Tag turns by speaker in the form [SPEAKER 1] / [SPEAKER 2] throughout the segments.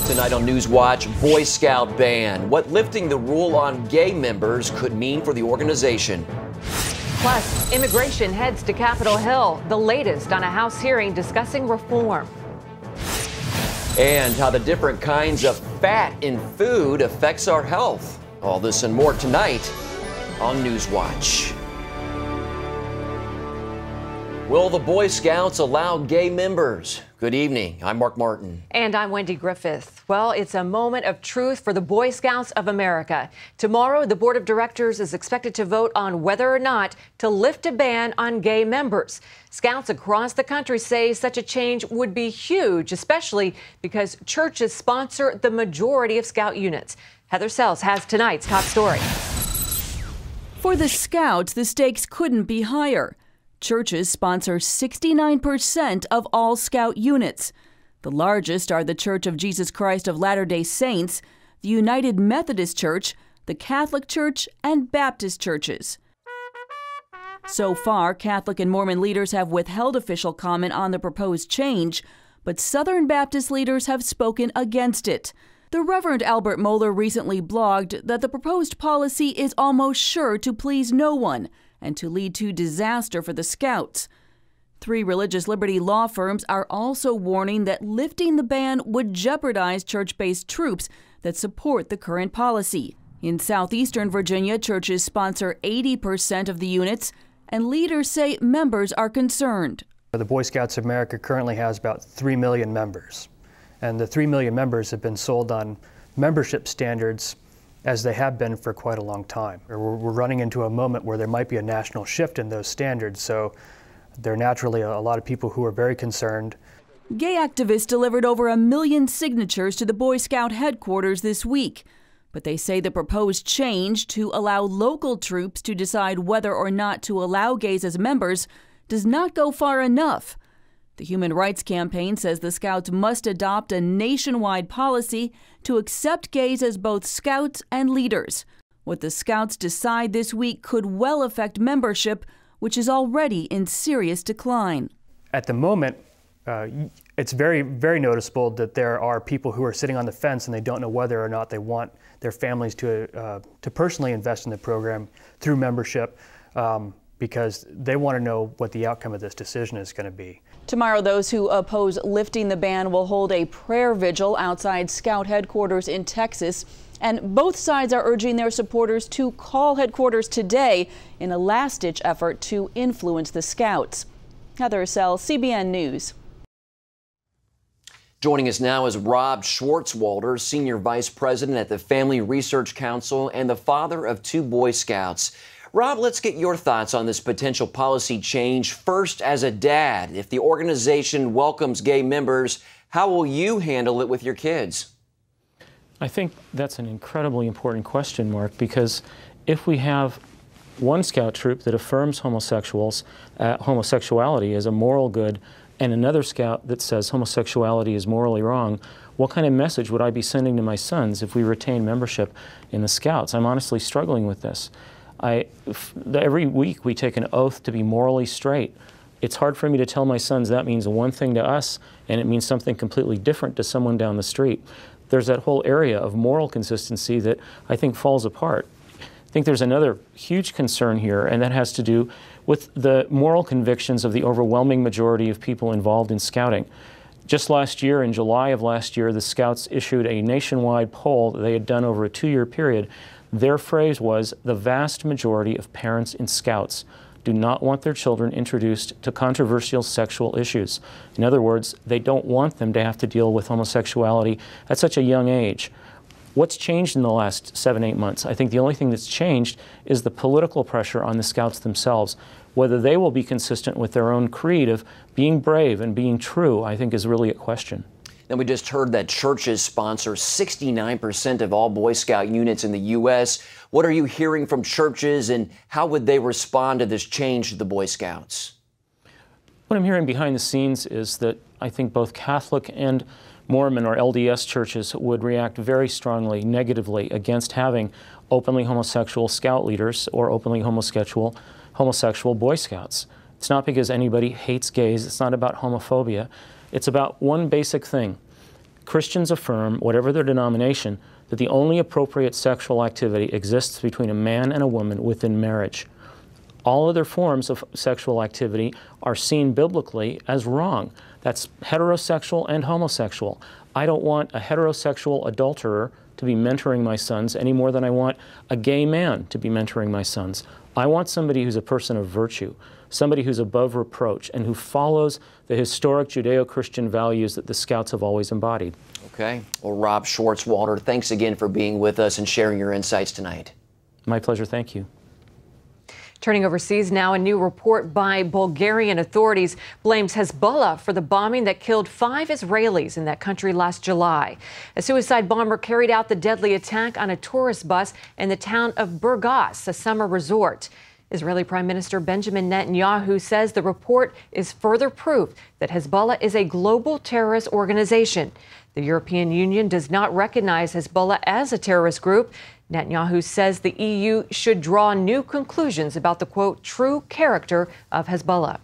[SPEAKER 1] Tonight on NewsWatch, Boy Scout ban. What lifting the rule on gay members could mean for the organization.
[SPEAKER 2] Plus, immigration heads to Capitol Hill, the latest on a House hearing discussing reform.
[SPEAKER 1] And how the different kinds of fat in food affects our health. All this and more tonight on NewsWatch. Will the Boy Scouts allow gay members? Good evening. I'm Mark Martin.
[SPEAKER 2] And I'm Wendy Griffith. Well, it's a moment of truth for the Boy Scouts of America. Tomorrow, the board of directors is expected to vote on whether or not to lift a ban on gay members. Scouts across the country say such a change would be huge, especially because churches sponsor the majority of Scout units. Heather Sells has tonight's top story.
[SPEAKER 3] For the Scouts, the stakes couldn't be higher. Churches sponsor 69% of all Scout units. The largest are the Church of Jesus Christ of Latter-day Saints, the United Methodist Church, the Catholic Church, and Baptist churches. So far, Catholic and Mormon leaders have withheld official comment on the proposed change, but Southern Baptist leaders have spoken against it. The Reverend Albert Mohler recently blogged that the proposed policy is almost sure to please no one and to lead to disaster for the Scouts. 3 religious liberty law firms are also warning that lifting the ban would jeopardize church-based troops that support the current policy. In southeastern Virginia, churches sponsor 80% of the units, and leaders say members are concerned.
[SPEAKER 4] The Boy Scouts of America currently has about 3 million members, and the 3 million members have been sold on membership standards as they have been for quite a long time. We're running into a moment where there might be a national shift in those standards, so there are naturally a lot of people who are very concerned.
[SPEAKER 3] Gay activists delivered over 1 million signatures to the Boy Scout headquarters this week, but they say the proposed change to allow local troops to decide whether or not to allow gays as members does not go far enough. The Human Rights Campaign says the Scouts must adopt a nationwide policy to accept gays as both Scouts and leaders. What the Scouts decide this week could well affect membership, which is already in serious decline.
[SPEAKER 4] At the moment, it's very, very noticeable that there are people who are sitting on the fence and they don't know whether or not they want their families to personally invest in the program through membership, because they want to know what the outcome of this decision is going to be.
[SPEAKER 3] Tomorrow, those who oppose lifting the ban will hold a prayer vigil outside Scout headquarters in Texas. And both sides are urging their supporters to call headquarters today in a last-ditch effort to influence the Scouts. Heather Sells, CBN News.
[SPEAKER 1] Joining us now is Rob Schwartzwalder, Senior Vice President at the Family Research Council and the father of 2 Boy Scouts. Rob, let's get your thoughts on this potential policy change. First, as a dad, if the organization welcomes gay members, how will you handle it with your kids?
[SPEAKER 5] I think that's an incredibly important question, Mark, because if we have one Scout troop that affirms homosexuality as a moral good and another Scout that says homosexuality is morally wrong, what kind of message would I be sending to my sons if we retain membership in the Scouts? I'm honestly struggling with this. Every week we take an oath to be morally straight. It's hard for me to tell my sons that means one thing to us and it means something completely different to someone down the street. There's that whole area of moral consistency that I think falls apart. I think there's another huge concern here, and that has to do with the moral convictions of the overwhelming majority of people involved in Scouting. Just last year, in July of last year, the Scouts issued a nationwide poll that they had done over a 2-year period. Their phrase was, the vast majority of parents in Scouts do not want their children introduced to controversial sexual issues. In other words, they don't want them to have to deal with homosexuality at such a young age. What's changed in the last 7-8 months? I think the only thing that's changed is the political pressure on the Scouts themselves. Whether they will be consistent with their own creed of being brave and being true, I think is really a question.
[SPEAKER 1] Then we just heard that churches sponsor 69% of all Boy Scout units in the U.S. What are you hearing from churches, and how would they respond to this change to the Boy Scouts?
[SPEAKER 5] What I'm hearing behind the scenes is that I think both Catholic and Mormon or LDS churches would react very strongly, negatively, against having openly homosexual Scout leaders or openly homosexual Boy Scouts. It's not because anybody hates gays. It's not about homophobia. It's about one basic thing. Christians affirm, whatever their denomination, that the only appropriate sexual activity exists between a man and a woman within marriage. All other forms of sexual activity are seen biblically as wrong. That's heterosexual and homosexual. I don't want a heterosexual adulterer to be mentoring my sons any more than I want a gay man to be mentoring my sons. I want somebody who's a person of virtue, somebody who's above reproach, and who follows the historic Judeo-Christian values that the Scouts have always embodied.
[SPEAKER 1] Okay. Well, Rob Schwartzwalder, thanks again for being with us and sharing your insights tonight.
[SPEAKER 5] My pleasure. Thank you.
[SPEAKER 2] Turning overseas now, a new report by Bulgarian authorities blames Hezbollah for the bombing that killed 5 Israelis in that country last July. A suicide bomber carried out the deadly attack on a tourist bus in the town of Burgas, a summer resort. Israeli Prime Minister Benjamin Netanyahu says the report is further proof that Hezbollah is a global terrorist organization. The European Union does not recognize Hezbollah as a terrorist group. Netanyahu says the EU should draw new conclusions about the, quote, true character of Hezbollah.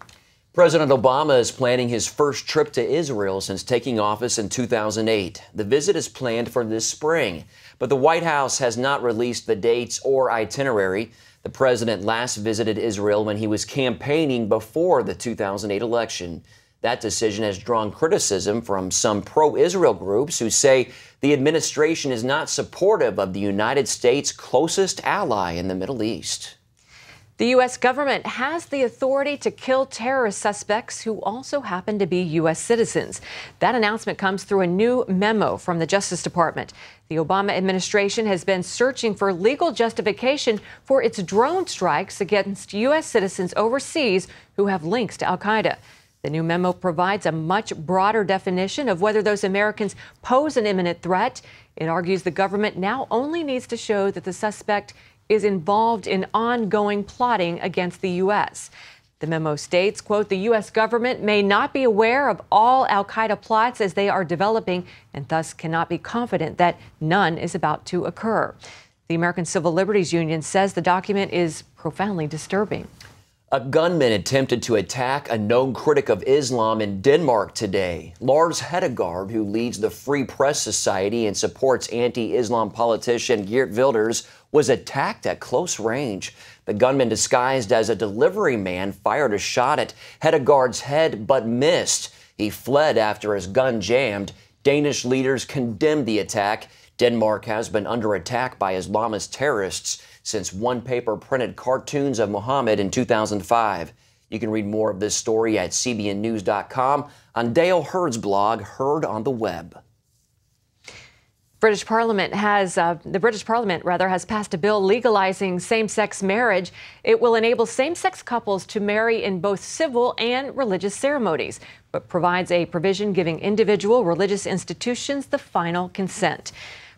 [SPEAKER 1] President Obama is planning his first trip to Israel since taking office in 2008. The visit is planned for this spring, but the White House has not released the dates or itinerary. The president last visited Israel when he was campaigning before the 2008 election. That decision has drawn criticism from some pro-Israel groups who say the administration is not supportive of the United States' closest ally in the Middle East.
[SPEAKER 2] The U.S. government has the authority to kill terrorist suspects who also happen to be U.S. citizens. That announcement comes through a new memo from the Justice Department. The Obama administration has been searching for legal justification for its drone strikes against U.S. citizens overseas who have links to al-Qaeda. The new memo provides a much broader definition of whether those Americans pose an imminent threat. It argues the government now only needs to show that the suspect is involved in ongoing plotting against the U.S. The memo states, quote, the U.S. government may not be aware of all al-Qaeda plots as they are developing and thus cannot be confident that none is about to occur. The American Civil Liberties Union says the document is profoundly disturbing.
[SPEAKER 1] A gunman attempted to attack a known critic of Islam in Denmark today. Lars Hedegaard, who leads the Free Press Society and supports anti-Islam politician Geert Wilders, was attacked at close range. The gunman, disguised as a delivery man, fired a shot at Hedegaard's head but missed. He fled after his gun jammed. Danish leaders condemned the attack. Denmark has been under attack by Islamist terrorists since one paper printed cartoons of Muhammad in 2005. You can read more of this story at cbnnews.com, on Dale Hurd's blog, Hurd on the Web.
[SPEAKER 2] The British Parliament has passed a bill legalizing same-sex marriage. It will enable same-sex couples to marry in both civil and religious ceremonies, but provides a provision giving individual religious institutions the final consent.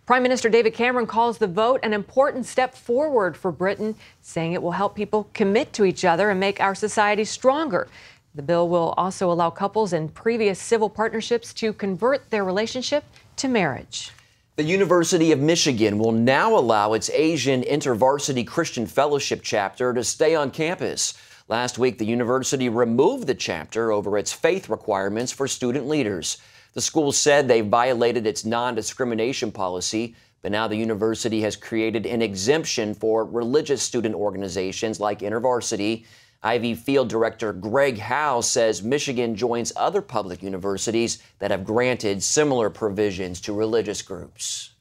[SPEAKER 2] Prime Minister David Cameron calls the vote an important step forward for Britain, saying it will help people commit to each other and make our society stronger. The bill will also allow couples in previous civil partnerships to convert their relationship to marriage.
[SPEAKER 1] The University of Michigan will now allow its Asian InterVarsity Christian Fellowship chapter to stay on campus. Last week, the university removed the chapter over its faith requirements for student leaders. The school said they violated its non-discrimination policy, but now the university has created an exemption for religious student organizations like InterVarsity. Ivy Field Director Greg Howe says Michigan joins other public universities that have granted similar provisions to religious groups.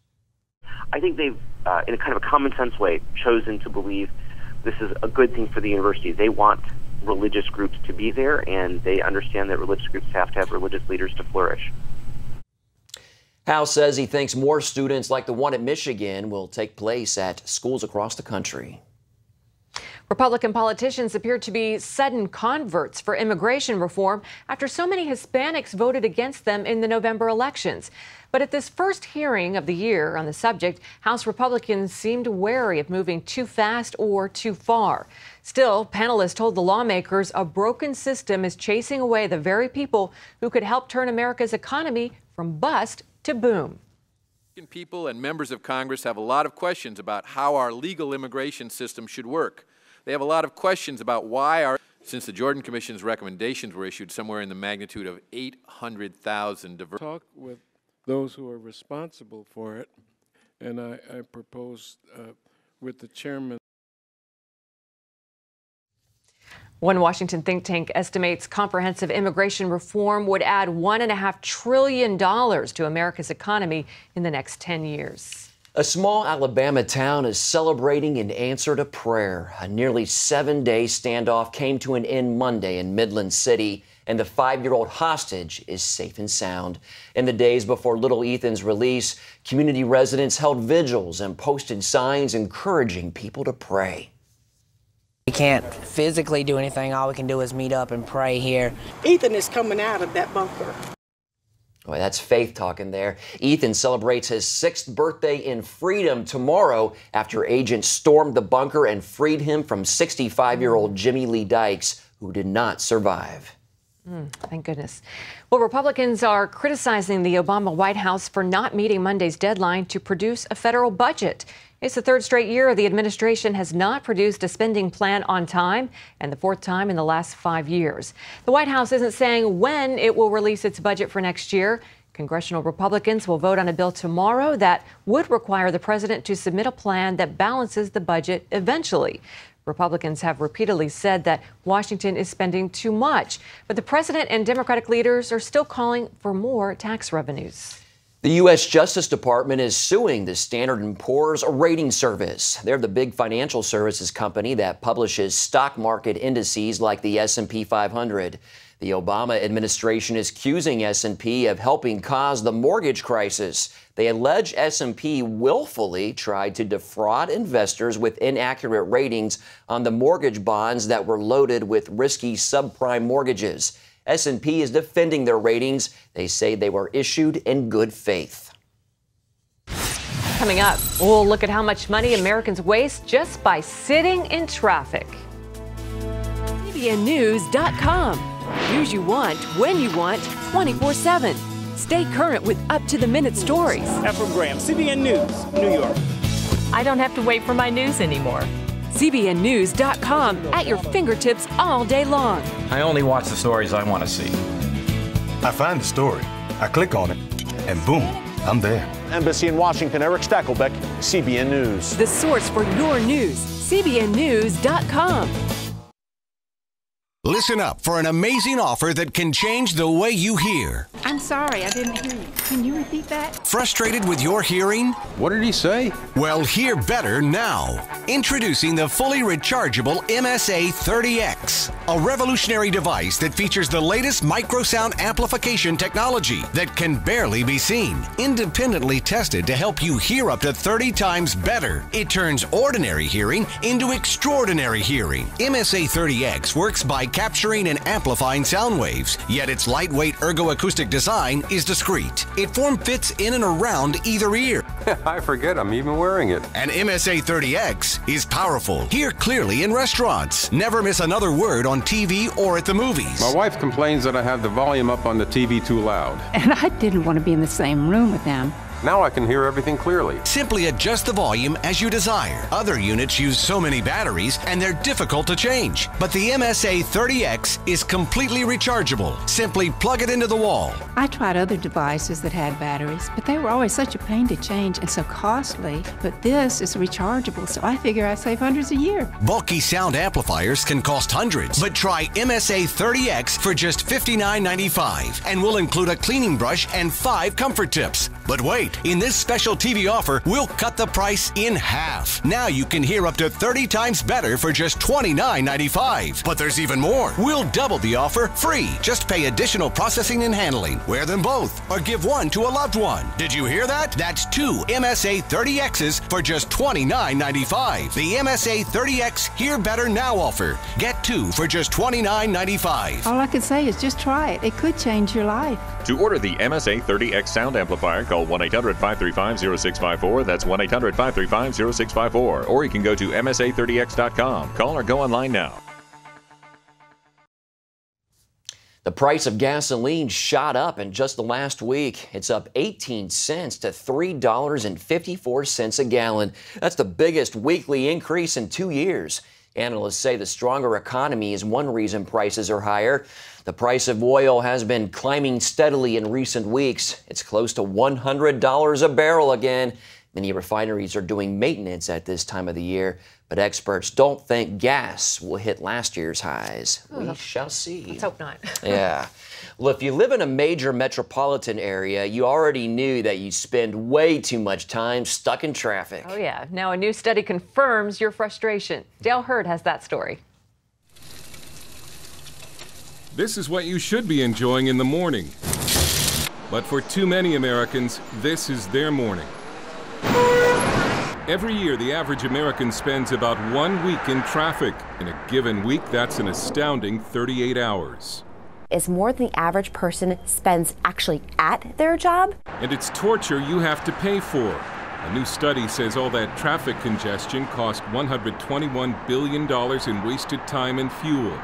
[SPEAKER 6] I think they've, in a kind of a common sense way, chosen to believe this is a good thing for the university. They want religious groups to be there, and they understand that religious groups have to have religious leaders to flourish.
[SPEAKER 1] Howe says he thinks more students like the one at Michigan will take place at schools across the country.
[SPEAKER 2] Republican politicians appear to be sudden converts for immigration reform after so many Hispanics voted against them in the November elections. But at this first hearing of the year on the subject, House Republicans seemed wary of moving too fast or too far. Still, panelists told the lawmakers a broken system is chasing away the very people who could help turn America's economy from bust to boom.
[SPEAKER 7] People and members of Congress have a lot of questions about how our legal immigration system should work. They have a lot of questions about why since the Jordan Commission's recommendations were issued somewhere in the magnitude of 800,000 diverse.
[SPEAKER 8] Talk with those who are responsible for it. And I propose with the chairman.
[SPEAKER 2] One Washington think tank estimates comprehensive immigration reform would add $1.5 trillion to America's economy in the next 10 years.
[SPEAKER 1] A small Alabama town is celebrating in answer to prayer. A nearly 7-day standoff came to an end Monday in Midland City, and the 5-year-old hostage is safe and sound. In the days before little Ethan's release, community residents held vigils and posted signs encouraging people to pray.
[SPEAKER 9] We can't physically do anything. All we can do is meet up and pray here.
[SPEAKER 10] Ethan is coming out of that bunker.
[SPEAKER 1] Boy, that's faith talking there. Ethan celebrates his 6th birthday in freedom tomorrow after agents stormed the bunker and freed him from 65-year-old Jimmy Lee Dykes, who did not survive.
[SPEAKER 2] Thank goodness. Well, Republicans are criticizing the Obama White House for not meeting Monday's deadline to produce a federal budget. It's the 3rd straight year the administration has not produced a spending plan on time, and the 4th time in the last 5 years. The White House isn't saying when it will release its budget for next year. Congressional Republicans will vote on a bill tomorrow that would require the president to submit a plan that balances the budget eventually. Republicans have repeatedly said that Washington is spending too much, but the president and Democratic leaders are still calling for more tax revenues.
[SPEAKER 1] The U.S. Justice Department is suing the Standard & Poor's rating service. They're the big financial services company that publishes stock market indices like the S&P 500. The Obama administration is accusing S&P of helping cause the mortgage crisis. They allege S&P willfully tried to defraud investors with inaccurate ratings on the mortgage bonds that were loaded with risky subprime mortgages. S&P is defending their ratings. They say they were issued in good faith.
[SPEAKER 2] Coming up, we'll look at how much money Americans waste just by sitting in traffic. CBNNews.com. News you want, when you want, 24/7. Stay current with up-to-the-minute stories.
[SPEAKER 11] Efrem Graham, CBN News, New York.
[SPEAKER 12] I don't have to wait for my news anymore.
[SPEAKER 2] CBNNews.com at your fingertips all day long.
[SPEAKER 13] I only watch the stories I want to see.
[SPEAKER 14] I find the story, I click on it, and boom, I'm there.
[SPEAKER 15] Embassy in Washington, Eric Stackelbeck, CBN News.
[SPEAKER 2] The source for your news, CBNNews.com.
[SPEAKER 16] Listen up for an amazing offer that can change the way you hear.
[SPEAKER 17] I'm sorry, I didn't hear you. Can you repeat that?
[SPEAKER 16] Frustrated with your hearing?
[SPEAKER 14] What did he say?
[SPEAKER 16] Well, hear better now. Introducing the fully rechargeable MSA 30X, a revolutionary device that features the latest microsound amplification technology that can barely be seen. Independently tested to help you hear up to 30 times better. It turns ordinary hearing into extraordinary hearing. MSA 30X works by capturing and amplifying sound waves, yet its lightweight ergoacoustic design is discreet. It form-fits in and around either ear.
[SPEAKER 14] I forget I'm even wearing it.
[SPEAKER 16] And MSA 30X is powerful. Hear clearly in restaurants. Never miss another word on TV or at the movies.
[SPEAKER 14] My wife complains that I have the volume up on the TV too loud.
[SPEAKER 17] And I didn't want to be in the same room with them.
[SPEAKER 14] Now I can hear everything clearly.
[SPEAKER 16] Simply adjust the volume as you desire. Other units use so many batteries and they're difficult to change. But the MSA 30X is completely rechargeable. Simply plug it into the wall.
[SPEAKER 17] I tried other devices that had batteries, but they were always such a pain to change and so costly. But this is rechargeable, so I figure I save hundreds a year.
[SPEAKER 16] Bulky sound amplifiers can cost hundreds, but try MSA 30X for just $59.95 and we'll include a cleaning brush and 5 comfort tips. But wait, in this special TV offer, we'll cut the price in half. Now you can hear up to 30 times better for just $29.95. But there's even more. We'll double the offer free. Just pay additional processing and handling. Wear them both or give one to a loved one. Did you hear that? That's 2 MSA 30Xs for just $29.95. The MSA 30X Hear Better Now offer. Get 2 for just $29.95.
[SPEAKER 17] All I can say is just try it. It could change your life.
[SPEAKER 18] To order the MSA 30X sound amplifier, call 1-800-535-0654. That's 1-800-535-0654. Or you can go to MSA30X.com. Call or go online now.
[SPEAKER 1] The price of gasoline shot up in just the last week. It's up 18 cents to $3.54 a gallon. That's the biggest weekly increase in 2 years. Analysts say the stronger economy is one reason prices are higher. The price of oil has been climbing steadily in recent weeks. It's close to $100 a barrel again. Many refineries are doing maintenance at this time of the year, but experts don't think gas will hit last year's highs. We shall see.
[SPEAKER 2] Let's hope not.
[SPEAKER 1] Yeah. Well, if you live in a major metropolitan area, you already knew that you spend way too much time stuck in traffic.
[SPEAKER 2] Oh, yeah. Now a new study confirms your frustration. Dale Hurd has that story.
[SPEAKER 19] This is what you should be enjoying in the morning. But for too many Americans, this is their morning. Every year, the average American spends about 1 week in traffic. In a given week, that's an astounding 38 hours.
[SPEAKER 20] It's more than the average person spends actually at their job.
[SPEAKER 19] And it's torture you have to pay for. A new study says all that traffic congestion cost $121 billion in wasted time and fuel.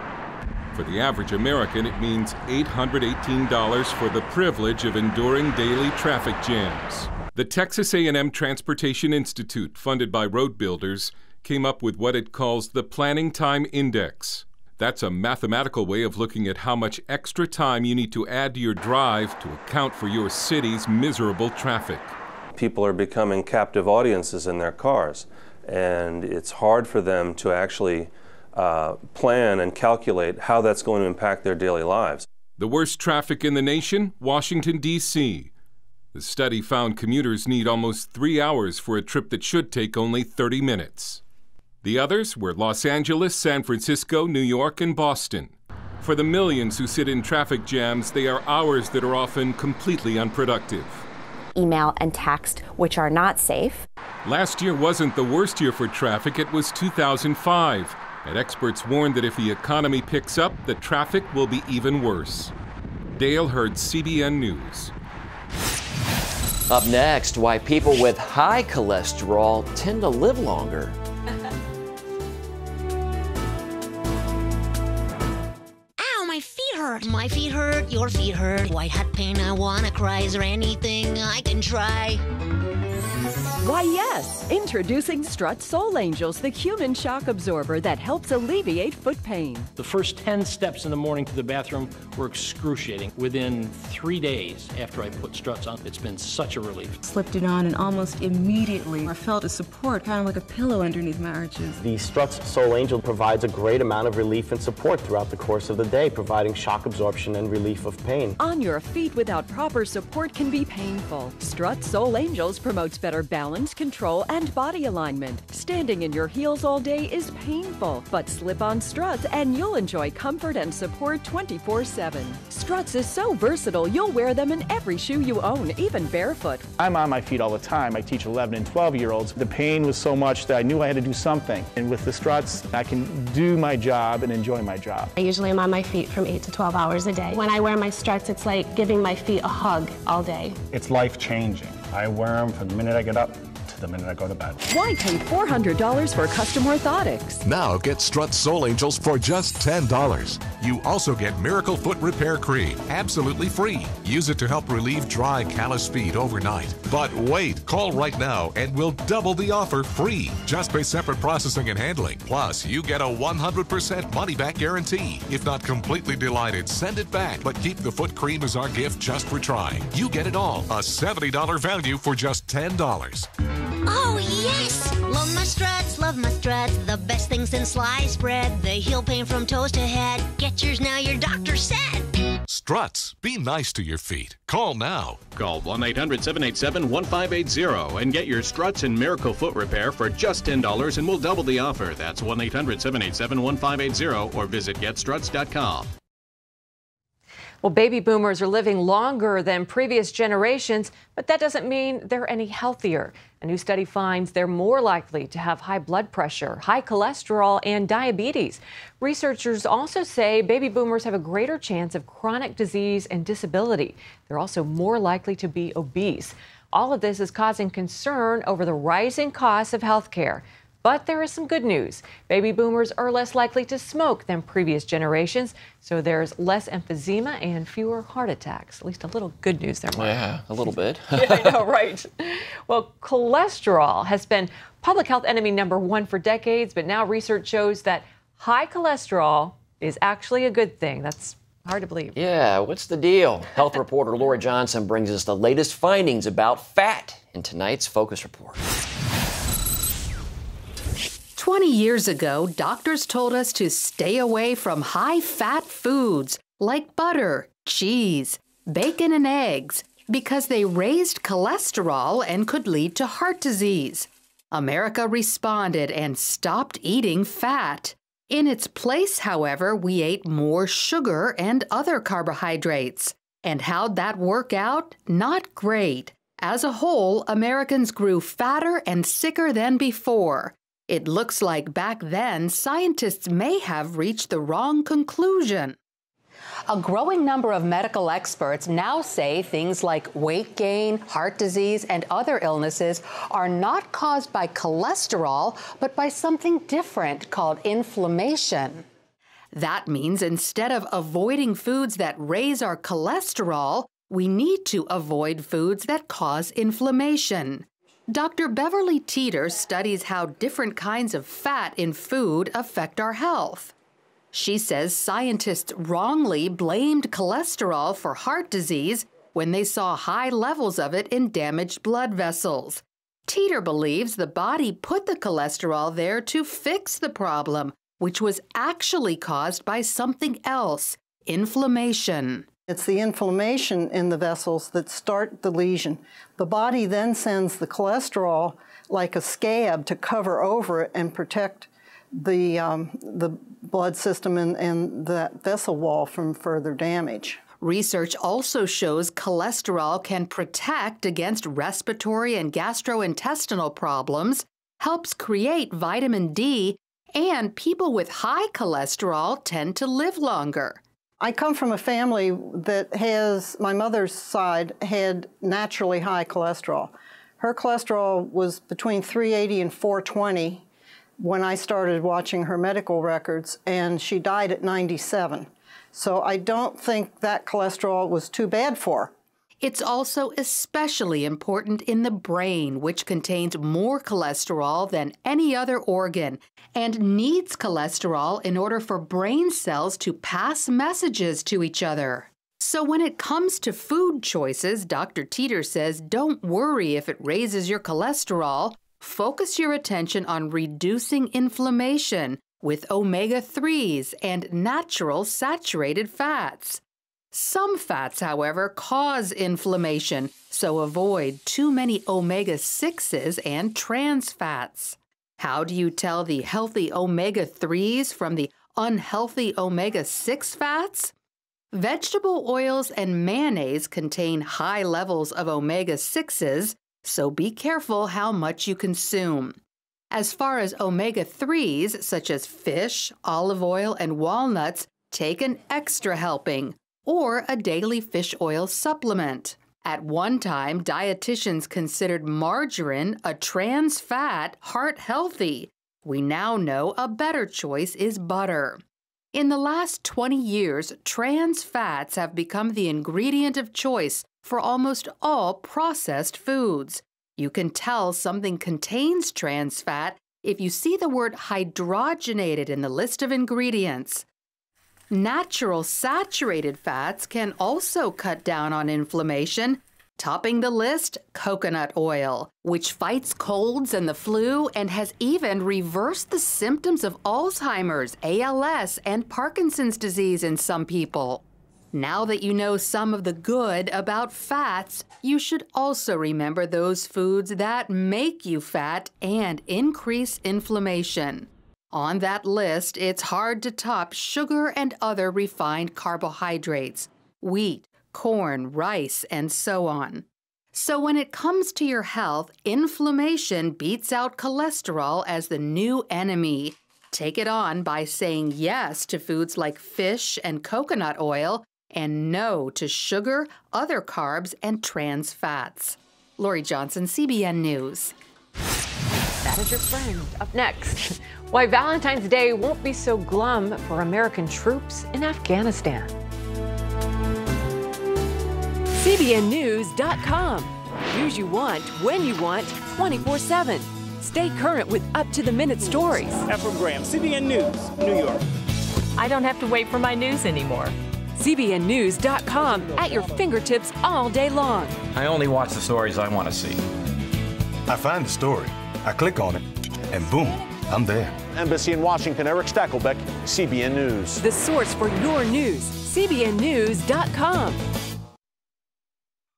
[SPEAKER 19] For the average American, it means $818 for the privilege of enduring daily traffic jams. The Texas A&M Transportation Institute, funded by road builders, came up with what it calls the Planning Time Index. That's a mathematical way of looking at how much extra time you need to add to your drive to account for your city's miserable traffic.
[SPEAKER 21] People are becoming captive audiences in their cars, and it's hard for them to actually plan and calculate how that's going to impact their daily lives.
[SPEAKER 19] The worst traffic in the nation, Washington, D.C. The study found commuters need almost 3 hours for a trip that should take only 30 minutes. The others were Los Angeles, San Francisco, New York, and Boston. For the millions who sit in traffic jams, they are hours that are often completely unproductive.
[SPEAKER 20] Email and text, which are not safe.
[SPEAKER 19] Last year wasn't the worst year for traffic, it was 2005. And experts warned that if the economy picks up, the traffic will be even worse. Dale Hurd, CBN News.
[SPEAKER 1] Up next, why people with high cholesterol tend to live longer.
[SPEAKER 22] Ow, my feet hurt. My feet hurt, your feet hurt. White hot pain, I wanna cry. Is there anything I can try?
[SPEAKER 23] Why, yes! Introducing Strut Soul Angels, the human shock absorber that helps alleviate foot pain.
[SPEAKER 24] The first 10 steps in the morning to the bathroom were excruciating. Within 3 days after I put Struts on, it's been such a relief.
[SPEAKER 25] Slipped it on and almost immediately I felt a support, kind of like a pillow underneath my arches.
[SPEAKER 26] The Struts Soul Angel provides a great amount of relief and support throughout the course of the day, providing shock absorption and relief of pain.
[SPEAKER 23] On your feet without proper support can be painful. Strut Soul Angels promotes better balance, control, and body alignment. Standing in your heels all day is painful, but slip on Struts and you'll enjoy comfort and support 24/7. Struts is so versatile, you'll wear them in every shoe you own, even barefoot.
[SPEAKER 27] I'm on my feet all the time. I teach 11 and 12-year-olds. The pain was so much that I knew I had to do something. And with the Struts, I can do my job and enjoy my job.
[SPEAKER 28] I usually am on my feet from 8 to 12 hours a day. When I wear my Struts, it's like giving my feet a hug all day.
[SPEAKER 29] It's life-changing. I wear them from the minute I get up to the minute I go to bed.
[SPEAKER 23] Why pay $400 for custom orthotics?
[SPEAKER 30] Now get Strut Soul Angels for just $10. You also get Miracle Foot Repair Cream, absolutely free. Use it to help relieve dry, callous feet overnight. But wait, call right now and we'll double the offer free. Just pay separate processing and handling. Plus, you get a 100% money-back guarantee. If not completely delighted, send it back. But keep the foot cream as our gift just for trying. You get it all. A $70 value for just $10.
[SPEAKER 22] Oh, yes! Love my Struts, love my Struts. The best thing since sliced bread. They heal pain from toes to head. Get yours now, your doctor said.
[SPEAKER 30] Struts. Be nice to your feet. Call now.
[SPEAKER 18] Call 1-800-787-1580 and get your Struts and Miracle Foot Repair for just $10 and we'll double the offer. That's 1-800-787-1580 or visit getstruts.com.
[SPEAKER 2] Well, baby boomers are living longer than previous generations, but that doesn't mean they're any healthier. A new study finds they're more likely to have high blood pressure, high cholesterol, and diabetes. Researchers also say baby boomers have a greater chance of chronic disease and disability. They're also more likely to be obese. All of this is causing concern over the rising costs of health care. But there is some good news. Baby boomers are less likely to smoke than previous generations, so there's less emphysema and fewer heart attacks. At least a little good news there, Mark.
[SPEAKER 1] Yeah, a little bit.
[SPEAKER 2] Yeah, I know, right? Well, cholesterol has been public health enemy #1 for decades, but now research shows that high cholesterol is actually a good thing. That's hard to believe.
[SPEAKER 1] Yeah, what's the deal? Health reporter Lori Johnson brings us the latest findings about fat in tonight's Focus Report.
[SPEAKER 3] 20 years ago, doctors told us to stay away from high-fat foods like butter, cheese, bacon, and eggs because they raised cholesterol and could lead to heart disease. America responded and stopped eating fat. In its place, however, we ate more sugar and other carbohydrates. And how'd that work out? Not great. As a whole, Americans grew fatter and sicker than before. It looks like back then, scientists may have reached the wrong conclusion. A growing number of medical experts now say things like weight gain, heart disease, and other illnesses are not caused by cholesterol, but by something different called inflammation. That means instead of avoiding foods that raise our cholesterol, we need to avoid foods that cause inflammation. Dr. Beverly Teeter studies how different kinds of fat in food affect our health. She says scientists wrongly blamed cholesterol for heart disease when they saw high levels of it in damaged blood vessels. Teeter believes the body put the cholesterol there to fix the problem, which was actually caused by something else, inflammation.
[SPEAKER 4] It's the inflammation in the vessels that start the lesion. The body then sends the cholesterol like a scab to cover over it and protect the blood system and that vessel wall from further damage.
[SPEAKER 3] Research also shows cholesterol can protect against respiratory and gastrointestinal problems, helps create vitamin D, and people with high cholesterol tend to live longer.
[SPEAKER 4] I come from a family that has, my mother's side had naturally high cholesterol. Her cholesterol was between 380 and 420 when I started watching her medical records, and she died at 97. So I don't think that cholesterol was too bad for her.
[SPEAKER 3] It's also especially important in the brain, which contains more cholesterol than any other organ and needs cholesterol in order for brain cells to pass messages to each other. So when it comes to food choices, Dr. Teeter says don't worry if it raises your cholesterol. Focus your attention on reducing inflammation with omega-3s and natural saturated fats. Some fats, however, cause inflammation, so avoid too many omega-6s and trans fats. How do you tell the healthy omega-3s from the unhealthy omega-6 fats? Vegetable oils and mayonnaise contain high levels of omega-6s, so be careful how much you consume. As far as omega-3s, such as fish, olive oil, and walnuts, take an extra helping, or a daily fish oil supplement. At one time, dietitians considered margarine, a trans fat, heart healthy. We now know a better choice is butter. In the last 20 years, trans fats have become the ingredient of choice for almost all processed foods. You can tell something contains trans fat if you see the word hydrogenated in the list of ingredients. Natural saturated fats can also cut down on inflammation. Topping the list, coconut oil, which fights colds and the flu and has even reversed the symptoms of Alzheimer's, ALS, and Parkinson's disease in some people. Now that you know some of the good about fats, you should also remember those foods that make you fat and increase inflammation. On that list, it's hard to top sugar and other refined carbohydrates, wheat, corn, rice, and so on. So when it comes to your health, inflammation beats out cholesterol as the new enemy. Take it on by saying yes to foods like fish and coconut oil, and no to sugar, other carbs, and trans fats. Lori Johnson, CBN News.
[SPEAKER 2] That is your friend. Up next, why Valentine's Day won't be so glum for American troops in Afghanistan. CBNNews.com. News you want, when you want, 24/7. Stay current with up-to-the-minute stories.
[SPEAKER 5] Efrem Graham, CBN News, New York.
[SPEAKER 6] I don't have to wait for my news anymore.
[SPEAKER 2] CBNNews.com at your fingertips all day long.
[SPEAKER 7] I only watch the stories I want to see.
[SPEAKER 14] I find the story, I click on it, and boom, I'm there.
[SPEAKER 5] Embassy in Washington, Eric Stackelbeck, CBN News.
[SPEAKER 2] The source for your news, CBNNews.com.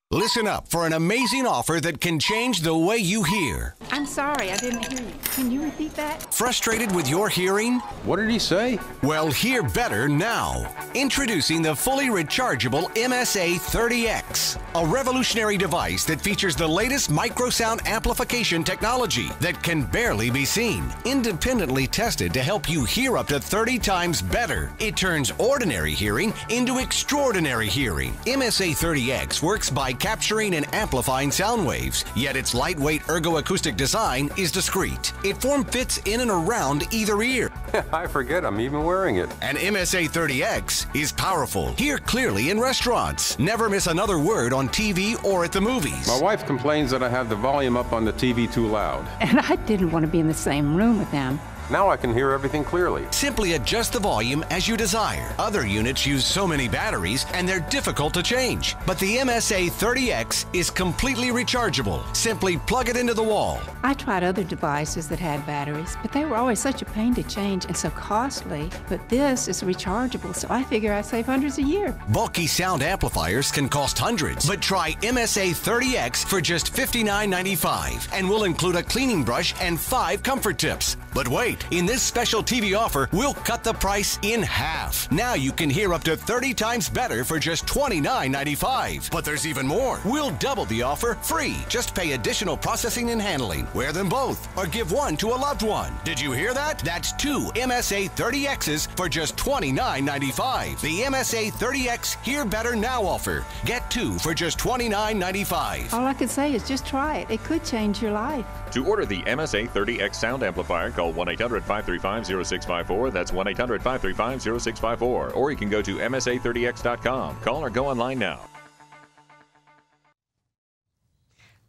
[SPEAKER 16] Listen up for an amazing offer that can change the way you hear.
[SPEAKER 17] I'm sorry, I didn't hear you. Can you repeat that?
[SPEAKER 16] Frustrated with your hearing?
[SPEAKER 7] What did he say?
[SPEAKER 16] Well, hear better now. Introducing the fully rechargeable MSA 30X, a revolutionary device that features the latest microsound amplification technology that can barely be seen. Independently tested to help you hear up to 30 times better. It turns ordinary hearing into extraordinary hearing. MSA 30X works by capturing and amplifying sound waves, yet its lightweight ergoacoustic design is discreet. It form-fits in and around either ear.
[SPEAKER 8] I forget I'm even wearing it.
[SPEAKER 16] And MSA 30X is powerful. Hear clearly in restaurants. Never miss another word on TV or at the movies.
[SPEAKER 8] My wife complains that I have the volume up on the TV too loud.
[SPEAKER 17] And I didn't want to be in the same room with them.
[SPEAKER 8] Now I can hear everything clearly.
[SPEAKER 16] Simply adjust the volume as you desire. Other units use so many batteries and they're difficult to change. But the MSA 30X is completely rechargeable. Simply plug it into the wall.
[SPEAKER 17] I tried other devices that had batteries, but they were always such a pain to change and so costly. But this is rechargeable, so I figure I save hundreds a year.
[SPEAKER 16] Bulky sound amplifiers can cost hundreds, but try MSA 30X for just $59.95 and we'll include a cleaning brush and 5 comfort tips. But wait, in this special TV offer, we'll cut the price in half. Now you can hear up to 30 times better for just $29.95. But there's even more. We'll double the offer free. Just pay additional processing and handling. Wear them both or give one to a loved one. Did you hear that? That's 2 MSA 30Xs for just $29.95. The MSA 30X Hear Better Now offer. Get 2 for just $29.95.
[SPEAKER 17] All I can say is just try it. It could change your life.
[SPEAKER 18] To order the MSA 30X sound amplifier, call 1-800-535-0654. That's 1-800-535-0654. Or you can go to MSA30X.com. Call or go online now.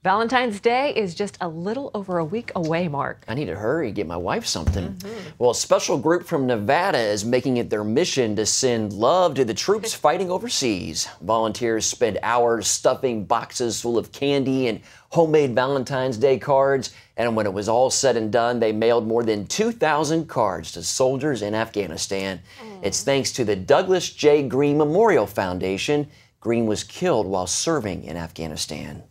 [SPEAKER 2] Valentine's Day is just a little over a week away, Mark.
[SPEAKER 1] I need to hurry, get my wife something. Well, a special group from Nevada is making it their mission to send love to the troops fighting overseas. Volunteers spend hours stuffing boxes full of candy and homemade Valentine's Day cards. And when it was all said and done, they mailed more than 2,000 cards to soldiers in Afghanistan. It's thanks to the Douglas J. Green Memorial Foundation. Green was killed while serving in Afghanistan.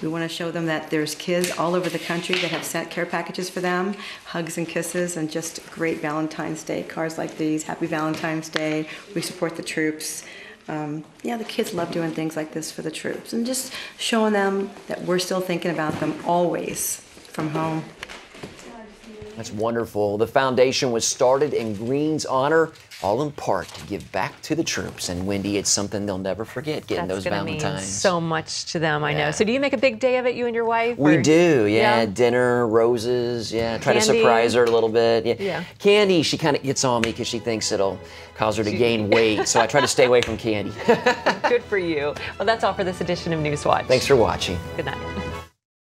[SPEAKER 9] We want to show them that there's kids all over the country that have sent care packages for them, hugs and kisses, and just great Valentine's Day cards like these. Happy Valentine's Day. We support the troops. Yeah, the kids love doing things like this for the troops and just showing them that we're still thinking about them always from home.
[SPEAKER 1] That's wonderful. The foundation was started in Green's honor, all in part to give back to the troops. And Wendy, it's something they'll never forget, getting those Valentines.
[SPEAKER 2] Mean so much to them, I know. So do you make a big day of it, you and your wife?
[SPEAKER 1] We do, yeah. Dinner, roses, yeah. Try to surprise her a little bit. Yeah. Candy, she kind of gets on me because she thinks it'll cause her to gain weight. So I try to stay away from candy.
[SPEAKER 2] Good for you. Well, that's all for this edition of NewsWatch.
[SPEAKER 1] Thanks for watching.
[SPEAKER 2] Good night.